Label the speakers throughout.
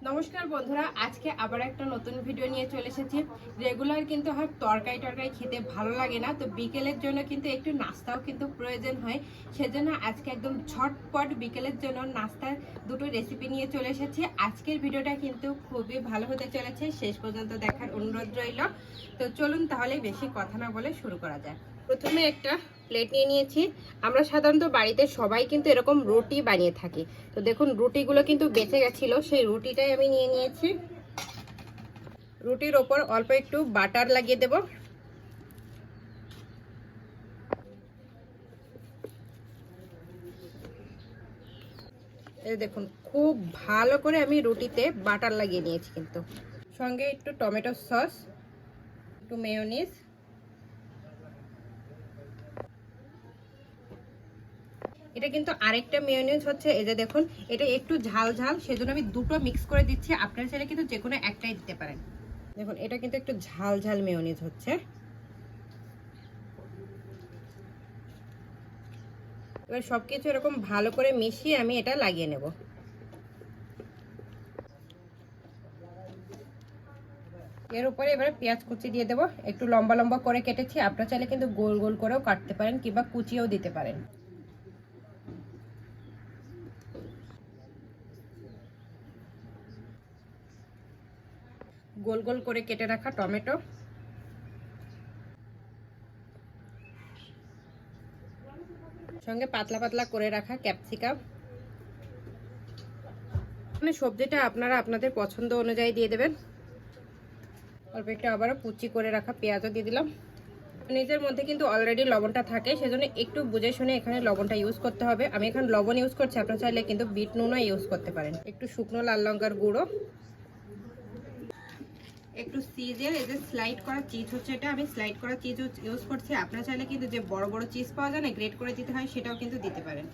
Speaker 1: নমস্কার বন্ধুরা, আজকে আবার একটা নতুন ভিডিও নিয়ে চলে এসেছি। রেগুলার কিন্তু হয় তরকারি খেতে ভালো লাগে না, তো বিকেলের জন্য কিন্তু একটু নাস্তাও কিন্তু প্রয়োজন হয়। সেজন্য আজকে একদম ঝটপট বিকেলের জন্য নাস্তার দুটো রেসিপি নিয়ে চলে এসেছি। আজকের ভিডিওটা কিন্তু খুবই ভালো হতে চলেছে, শেষ পর্যন্ত দেখার অনুরোধ রইল। তো চলুন তাহলে বেশি কথা না বলে শুরু করা যায়। প্রথমে একটা প্লেট নিয়ে নিয়েছি। আমরা সাধারণত বাড়িতে সবাই কিন্তু এরকম রুটি বানিয়ে থাকি। তো দেখুন রুটিগুলো কিন্তু বেঁচে গেছিল, সেই রুটিটাই আমি নিয়ে নিয়েছি। রুটির ওপর অল্প একটু বাটার লাগিয়ে দেব। এই দেখুন খুব ভালো করে আমি রুটিতে বাটার লাগিয়ে নিয়েছি, কিন্তু সঙ্গে একটু টমেটো সস, একটু মেয়োনিজ, এটা কিন্তু আরেকটা মেয়োনিজ হচ্ছে। এই যে দেখুন এটা একটু ঝাল ঝাল, সেজন্য আমি দুটো মিক্স করে দিচ্ছি। আপনারা চাইলে কিন্তু যে কোনো একটাই দিতে পারেন। দেখুন এটা কিন্তু একটু ঝাল ঝাল মেয়োনিজ হচ্ছে। এবার সবকিছু এরকম ভালো করে মিশিয়ে আমি এটা লাগিয়ে নেব। এর উপরে এবারে পেঁয়াজ কুচি দিয়ে দেবো। একটু লম্বা লম্বা করে কেটেছি, আপনারা চাইলে কিন্তু গোল গোল করেও কাটতে পারেন কিংবা কুচিয়েও দিতে পারেন। গোল গোল করে কেটে রাখা টমেটো, সঙ্গে পাতলা পাতলা করে রাখা ক্যাপসিকাম। সবজিটা আপনারা আপনাদের পছন্দ অনুযায়ী দিয়ে দেবেন। অল্প একটু আবারও কুচি করে রাখা পেঁয়াজও দিয়ে দিলাম। নিজের মধ্যে কিন্তু অলরেডি লবণটা থাকে, সেজন্য একটু বুঝে শুনে এখানে লবণটা ইউজ করতে হবে। আমি এখন লবণ ইউজ করছি, আপনারা চাইলে কিন্তু বিট নুনও ইউজ করতে পারেন। একটু শুকনো লাল লঙ্কার গুঁড়ো, একটু চিজের এই যে স্লাইড করা চিজ হচ্ছে, এটা আমি স্লাইড করা চিজ ইউজ করছি। আপনারা চাইলে কিন্তু যে বড় বড় চিজ পাওয়া যায় না, গ্রেট করে দিতে হয়, সেটাও কিন্তু দিতে পারেন।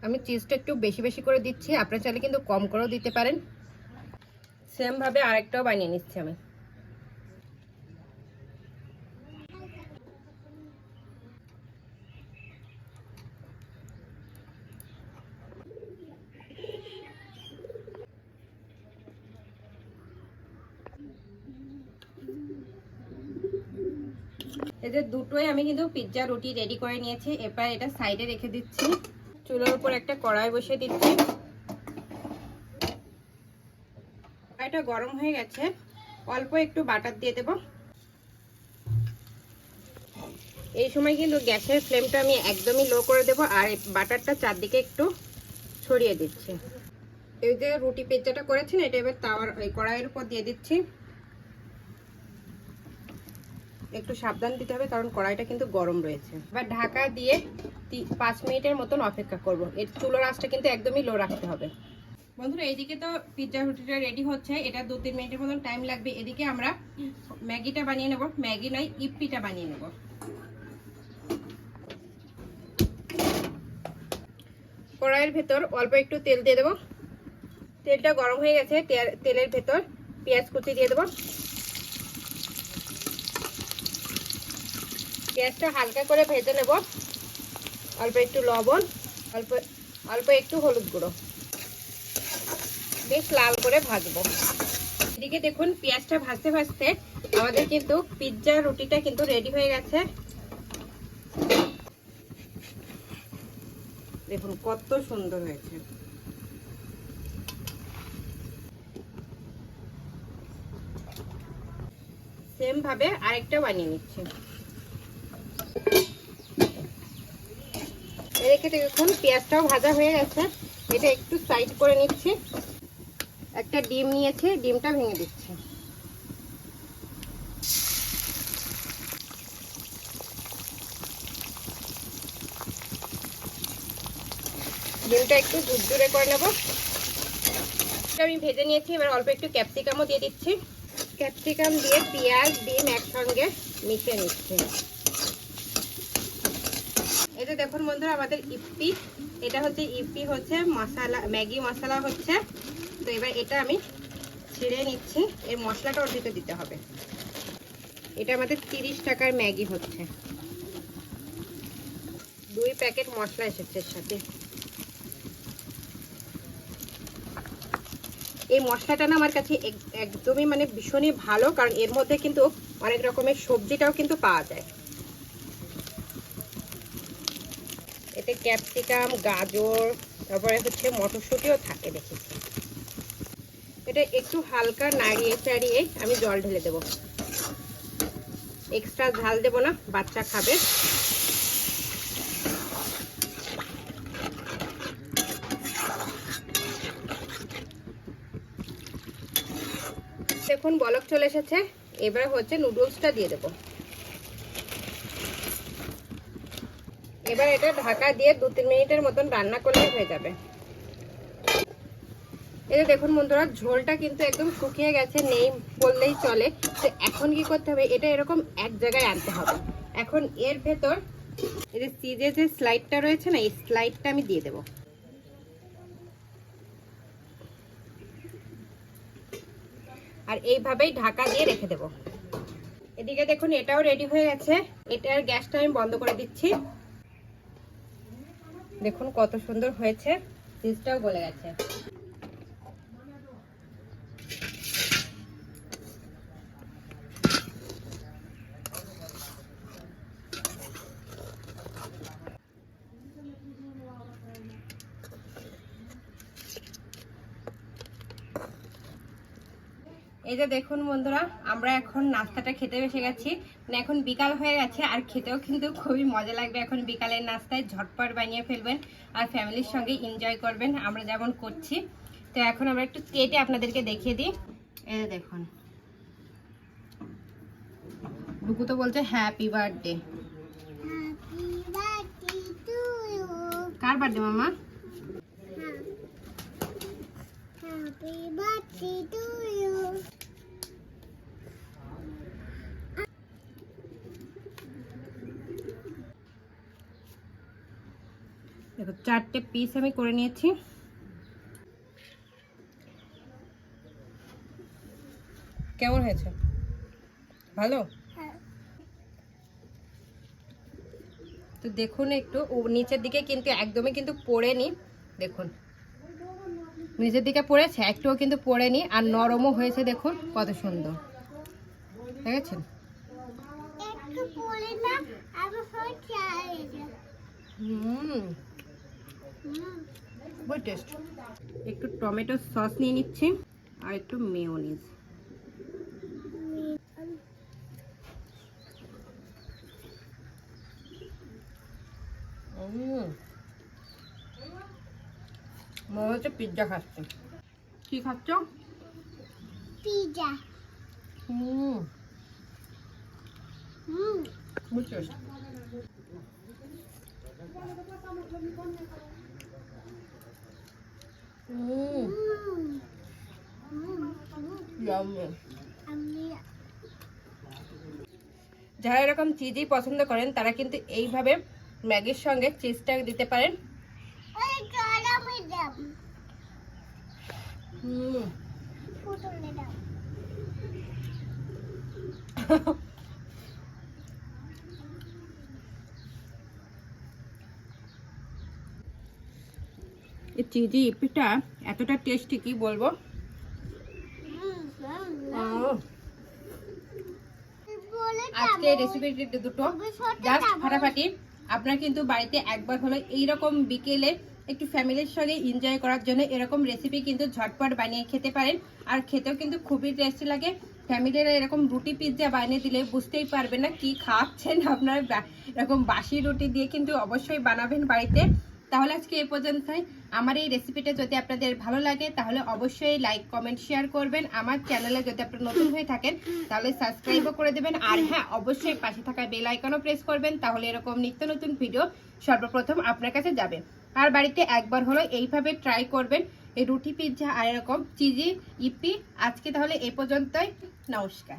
Speaker 1: আমি চিজটা একটু বেশি বেশি করে দিচ্ছি, আপনারা চাইলে কিন্তু কম করেও দিতে পারেন। সেম ভাবে আরেকটাও বানিয়ে নিচ্ছি আমি। এই যে দুটোই আমি কিন্তু পিৎজা রুটি রেডি করে নিয়েছি। এবার এটা সাইডে রেখে দিচ্ছি। চুলার উপর একটা কড়াই বসিয়ে দিচ্ছি। কড়াইটা গরম হয়ে গেছে, অল্প একটু বাটার দিয়ে দেব। এই সময় কিন্তু গ্যাসের ফ্লেমটা আমি একদমই লো করে দেব, আর বাটারটা চারদিকে একটু ছড়িয়ে দিচ্ছি। এই যে রুটি পিৎজাটা করেছেন, এটা এবার তাওয়ার ওই কড়াইয়ের উপর দিয়ে দিচ্ছি। একটু সাবধান দিতে হবে, কারণ কড়াইটা কিন্তু গরম রয়েছে। এবার ঢাকা দিয়ে 5 মিনিটের মতন অপেক্ষা করব। এর চুলার আঁচটা কিন্তু একদমই লো রাখতে হবে। বন্ধুরা এইদিকে তো পিৎজা রুটিটা রেডি হচ্ছে, এটা 2-3 মিনিটের মতন টাইম লাগবে। এদিকে আমরা ম্যাগিটা বানিয়ে নেব। ম্যাগি নয়, ইপ্পিটা বানিয়ে নেব। কড়াইয়ের ভেতর অল্প একটু তেল দিয়ে দেবো। তেলটা গরম হয়ে গেছে, তেলের ভেতর পেঁয়াজ কুচি দিয়ে দেবো। পেঁয়াজটা হালকা করে ভেজে নেব। অল্প একটু লবণ, অল্প একটু হলুদ গুঁড়ো, বেশ লাল করে ভাজবো। এদিকে দেখুন পেঁয়াজটা ভাজতে ভাজতে আমাদের কিন্তু পিৎজা রুটিটা কিন্তু রেডি হয়ে গেছে। দেখুন কত সুন্দর হয়েছে। সেম ভাবে আরেকটা বানিয়ে নিচ্ছি। এদিকে দেখুন পেঁয়াজটাও ভাজা হয়ে গেছে, এটা একটু সাইড করে নিচ্ছি। একটা ডিম নিয়েছি, ডিমটা ভেঙে দিচ্ছি। ডিমটা একটু ঝুরঝুরে করে নেব। আমি ভেজে নিয়েছি, এবার অল্প একটু ক্যাপসিকামও দিয়ে দিচ্ছি। ক্যাপসিকাম দিয়ে পেঁয়াজ ডিম একসঙ্গে মিশিয়ে নিচ্ছি। এটা দেখুন বন্ধুরা আমাদের ইপ্পি, এটা হচ্ছে ইপ্পি হচ্ছে মশলা, ম্যাগি মশলা হচ্ছে। তো এবার এটা আমি ছিঁড়ে নিচ্ছি, এর মশলাটা ওর ভিতরে দিতে হবে। এটা আমাদের 30 টাকার ম্যাগি হচ্ছে। 2 প্যাকেট মশলা এসেছে এর সাথে। এই মশলাটা না আমার কাছে একদমই মানে ভীষণই ভালো, কারণ এর মধ্যে কিন্তু অনেক রকমের সবজিটাও কিন্তু পাওয়া যায়। এতে ক্যাপসিকাম, গাজর, তারপরে হচ্ছে মটরশুঁটিও থাকে দেখেছি। এটা একটু হালকা নাড়িয়ে চাড়িয়ে আমি জল ঢেলে দেবো। এক্সট্রা ঝাল দেবো না, বাচ্চা খাবে। দেখুন বলক চলে এসেছে। এবার হচ্ছে নুডলসটা দিয়ে দেবো। এবার এটা ঢাকা দিয়ে 2-3 মিনিটের মতন রান্না করলে হয়ে যাবে। এই যে দেখুন বন্ধুরা, ঝোলটা কিন্তু একদম শুকিয়ে গেছে, নেই বললেই চলে। তো এখন কি করতে হবে, এটা এরকম এক জায়গায় আনতে হবে। এখন এর ভেতর এই যে চিজের যে স্লাইডটা রয়েছে না, এই স্লাইডটা আমি দিয়ে দেবো। আর এইভাবেই ঢাকা দিয়ে রেখে দেবো। এদিকে দেখুন এটাও রেডি হয়ে গেছে। এটার গ্যাসটা আমি বন্ধ করে দিচ্ছি। দেখুন কত সুন্দর হয়েছে, চিজটাও গলে গেছে। এই যে দেখুন বন্ধুরা, আমরা এখন নাস্তাটা খেতে বসে গেছি। মানে এখন বিকাল হয়ে গেছে, আর খেতেও কিন্তু খুবই মজা লাগবে। এখন বিকালের নাস্তায় ঝটপট বানিয়ে ফেলবেন আর ফ্যামিলির সঙ্গে এনজয় করবেন, আমরা যেমন করছি। তো এখন আমরা একটু কেটে আপনাদেরকে দেখিয়ে দিই। এই যে দেখুন, ডুকু তো বলছে হ্যাপি বার্থডে। কার বার্থডে মামা? Happy birthday to you. দেখো 4টে পিস আমি করে নিয়েছি। কেমন হয়েছে? ভালো? তো দেখুন একটু নিচের দিকে কিন্তু একদমই কিন্তু পড়েনি। দেখুন নিচের দিকে পড়েছে, একটুও কিন্তু পড়েনি, আর নরমও হয়েছে। দেখুন কত সুন্দর, দেখেছেন? টেস্ট। একটু টমেটো সস নিয়ে নিচ্ছি আর একটু মেয়োনিজ। মনে হচ্ছে পিৎজা খাচ্ছি। কি খাচ্ছ? পিৎজা। বুঝছিস? যারা এরকম চিজই পছন্দ করেন তারা কিন্তু এইভাবে ম্যাগির সঙ্গে চিজটা দিতে পারেন। এই চিজি ইপিটা এতটা টেস্টি কি বলবো। আজকে রেসিপি দুটো জাস্ট ফাটাফাটি। আপনারা কিন্তু বাড়িতে একবার হলো এইরকম বিকেলে একটু ফ্যামিলির সঙ্গে এনজয় করার জন্য এরকম রেসিপি কিন্তু ঝটপট বানিয়ে খেতে পারেন, আর খেতেও কিন্তু খুবই টেস্টি লাগে। ফ্যামিলিরা এরকম রুটি পিৎজা বানিয়ে দিলে বুঝতেই পারবেন না কি খাচ্ছেন আপনারা। এরকম বাসি রুটি দিয়ে কিন্তু অবশ্যই বানাবেন বাড়িতে। তাহলে আজকে এই পর্যন্তই। আমার এই রেসিপিটা যদি আপনাদের ভালো লাগে তাহলে অবশ্যই লাইক কমেন্ট শেয়ার করবেন। আমার চ্যানেলে যদি আপনারা নতুন হয়ে থাকেন তাহলে সাবস্ক্রাইবও করে দেবেন, আর হ্যাঁ অবশ্যই পাশে থাকা বেল আইকনও প্রেস করবেন, তাহলে এরকম নিত্য নতুন ভিডিও সর্বপ্রথম আপনার কাছে যাবে। আর বাড়িতে একবার হলো এইভাবে ট্রাই করবেন এই রুটি পিৎজা আর এরকম চিজি ইপি। আজকে তাহলে এই পর্যন্তই, নমস্কার।